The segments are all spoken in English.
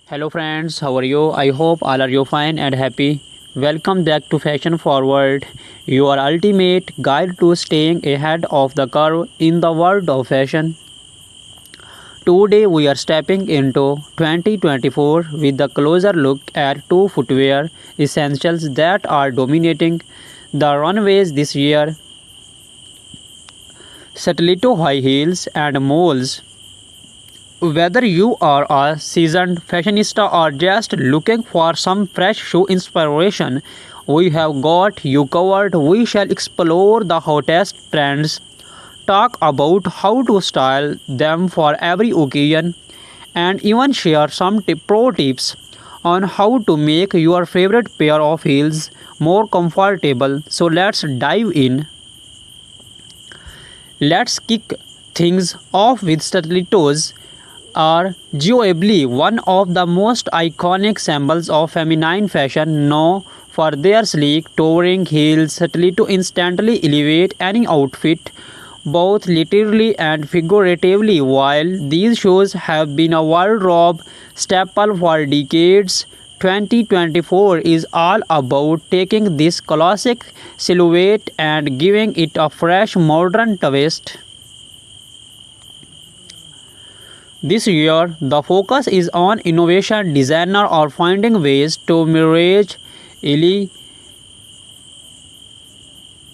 Hello friends, how are you? I hope all are you fine and happy. Welcome back to Fashion Forward, your ultimate guide to staying ahead of the curve in the world of fashion. Today we are stepping into 2024 with a closer look at two footwear essentials that are dominating the runways this year: stiletto high heels and moles. Whether you are a seasoned fashionista or just looking for some fresh shoe inspiration, we have got you covered. We shall explore the hottest trends, talk about how to style them for every occasion, and even share some pro tips on how to make your favorite pair of heels more comfortable. So let's dive in. Let's kick things off with stilettos are arguably one of the most iconic symbols of feminine fashion, known for their sleek, towering heels. Stiletto instantly elevate any outfit, both literally and figuratively. While these shoes have been a wardrobe staple for decades, 2024 is all about taking this classic silhouette and giving it a fresh modern twist. This year, the focus is on innovation, designer or finding ways to merge ele-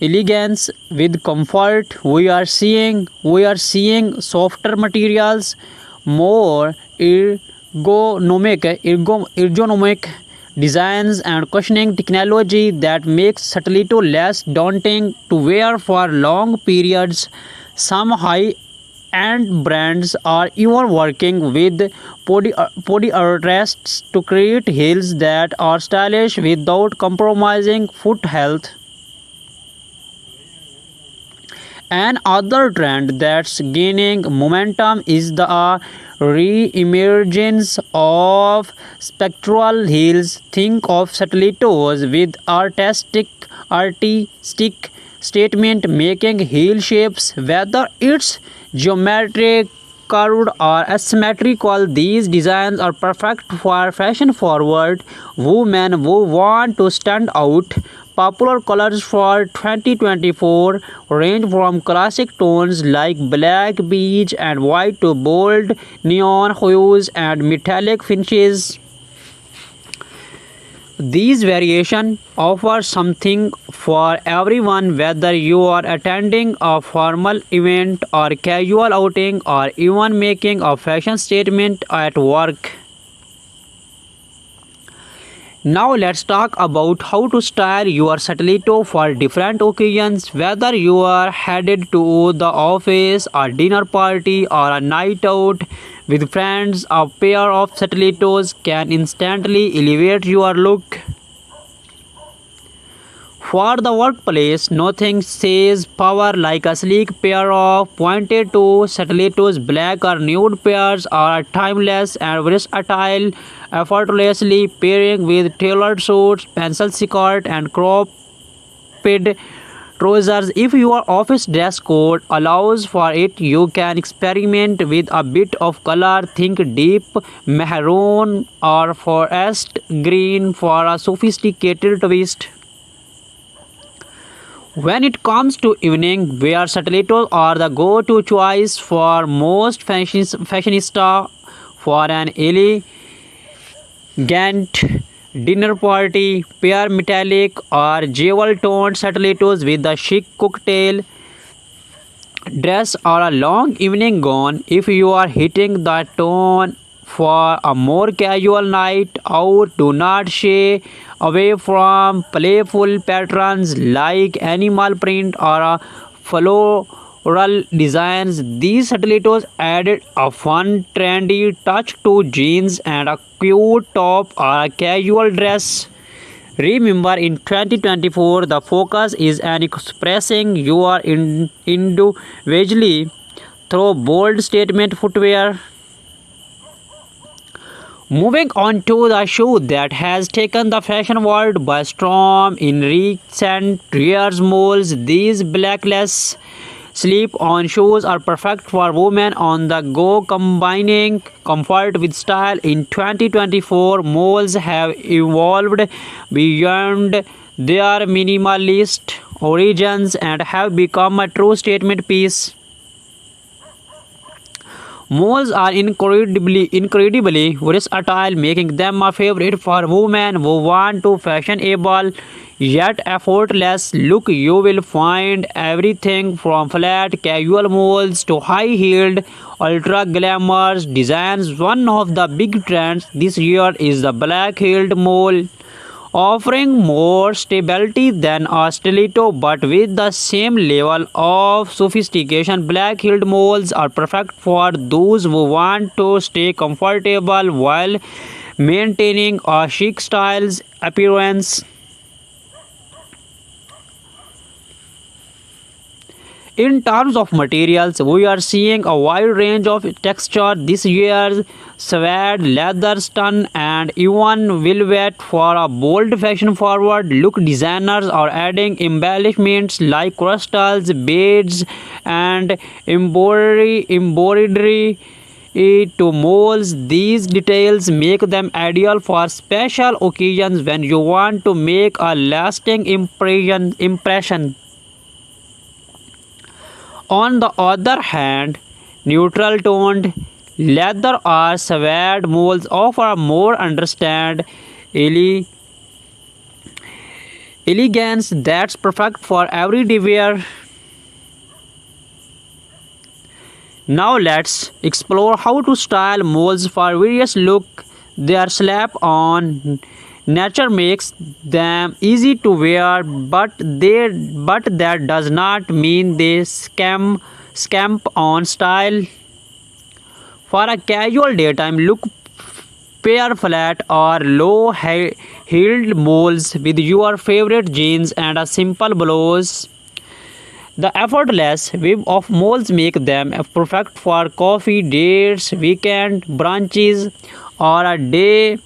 elegance with comfort. We are seeing softer materials, more ergonomic designs, and cushioning technology that makes stiletto less daunting to wear for long periods. Some high and brands are even working with podiatrists to create heels that are stylish without compromising foot health. Another trend that's gaining momentum is the re-emergence of spectral heels. Think of stilettos with artistic statement making heel shapes, whether it's geometric, curved, or asymmetrical. These designs are perfect for fashion forward women who want to stand out. Popular colors for 2024 range from classic tones like black, beige, and white to bold neon hues and metallic finishes. These variations offer something for everyone, whether you are attending a formal event or casual outing or even making a fashion statement at work. Now let's talk about how to style your stiletto for different occasions. Whether you are headed to the office, a dinner party, or a night out with friends, a pair of stilettos can instantly elevate your look. For the workplace, nothing says power like a sleek pair of pointed toe stilettos. Black or nude pairs are timeless and versatile, effortlessly pairing with tailored suits, pencil skirt, and cropped trousers. If your office dress code allows for it, you can experiment with a bit of color. Think deep maroon or forest green for a sophisticated twist. When it comes to evening wear, stilettos are the go-to choice for most fashionista for an elegant dinner party. Pair metallic or jewel-toned stilettos with a chic cocktail dress or a long evening gown. If you are hitting the tone for a more casual night out, do not shy away from playful patterns like animal print or a floral designs. These stilettos added a fun, trendy touch to jeans and a cute top or a casual dress. Remember, in 2024, the focus is on expressing your individually through bold statement footwear. Moving on to the shoe that has taken the fashion world by storm in recent years, moles. These blackless slip-on shoes are perfect for women on the go, combining comfort with style. In 2024, malls have evolved beyond their minimalist origins and have become a true statement piece. Malls are incredibly versatile, making them a favorite for women who want to fashionable yet effortless look. You will find everything from flat casual malls to high-heeled ultra glamorous designs. One of the big trends this year is the black-heeled mall, offering more stability than a stiletto but with the same level of sophistication. Black-heeled malls are perfect for those who want to stay comfortable while maintaining a chic styles appearance. In terms of materials, we are seeing a wide range of texture this year: suede, leather, stun, and even velvet for a bold fashion-forward look. Designers are adding embellishments like crystals, beads, and embroidery to molds. These details make them ideal for special occasions when you want to make a lasting impression. On the other hand, neutral toned leather or suede molds offer a more understand elegance that's perfect for everyday wear. Now let's explore how to style molds for various look. Their slap on nature makes them easy to wear, but that does not mean they scamp on style. For a casual daytime look, pair flat or low-heeled molds with your favorite jeans and a simple blouse. The effortless web of molds make them perfect for coffee dates, weekend brunches, or a day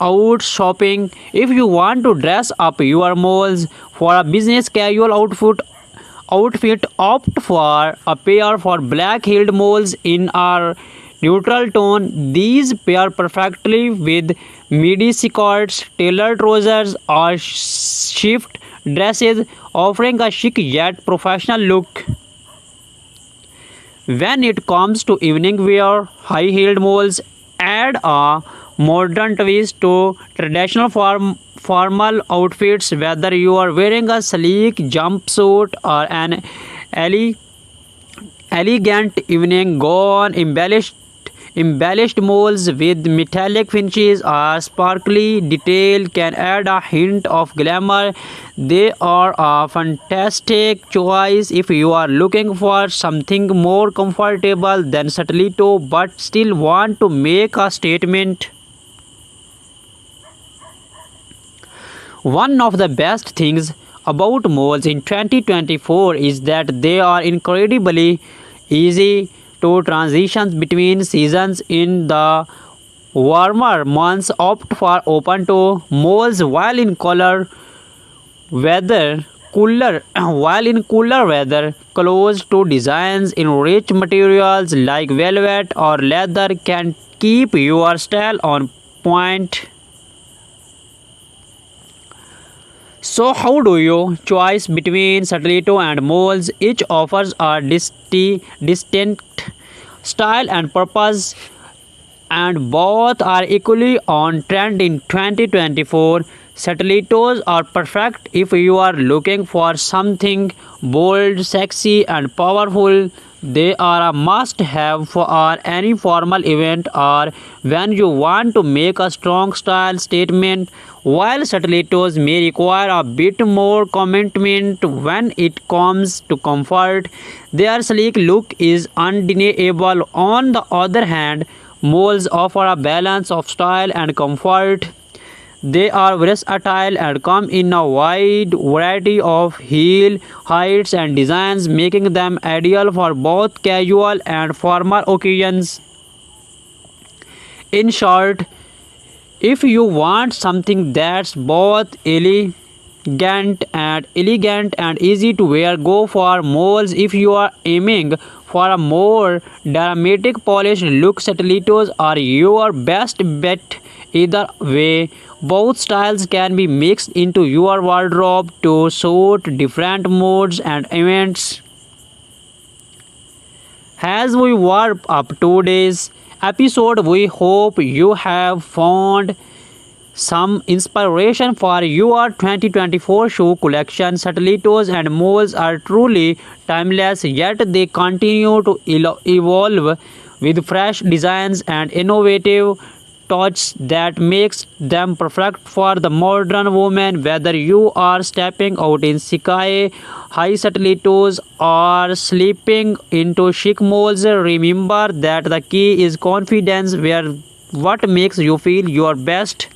out shopping. If you want to dress up your molds for a business casual outfit, opt for a pair for black-heeled molds in a neutral tone. These pair perfectly with midi skirts, tailored trousers, or shift dresses, offering a chic yet professional look. When it comes to evening wear, high-heeled molds add a modern twist to traditional formal outfits. Whether you are wearing a sleek jumpsuit or an ele- elegant evening gown, embellished molds with metallic finishes or sparkly detail can add a hint of glamour. They are a fantastic choice if you are looking for something more comfortable than stiletto but still want to make a statement. One of the best things about malls in 2024 is that they are incredibly easy to transition between seasons. In the warmer months, opt for open toe malls, while in cooler weather, close to designs in rich materials like velvet or leather can keep your style on point. So how do you choose between stiletto and molds? Each offers a distinct style and purpose, and both are equally on trend in 2024. Stilettos are perfect if you are looking for something bold, sexy, and powerful. They are a must-have for any formal event or when you want to make a strong style statement. While stilettos may require a bit more commitment when it comes to comfort, their sleek look is undeniable. On the other hand, molds offer a balance of style and comfort. They are versatile and come in a wide variety of heel heights and designs, making them ideal for both casual and formal occasions. In short, if you want something that's both and elegant and easy to wear. Go for moles if you are aiming for a more dramatic polished look. Stilettos are your best bet. Either way, both styles can be mixed into your wardrobe to suit different moods and events. As we wrap up today's episode, we hope you have found some inspiration for your 2024 shoe collection. Stilettos and moles are truly timeless, yet they continue to evolve with fresh designs and innovative touch that makes them perfect for the modern woman. Whether you are stepping out in sky high stilettos or slipping into chic moles, remember that the key is confidence. Wear what makes you feel your best.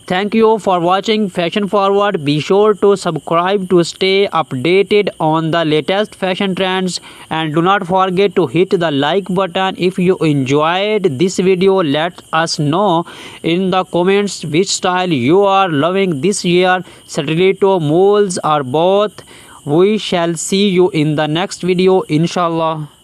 Thank you for watching Fashion Forward. Be sure to subscribe to stay updated on the latest fashion trends, and do not forget to hit the like button. If you enjoyed this video, let us know in the comments which style you are loving this year, stiletto, moles or both. We shall see you in the next video, inshallah.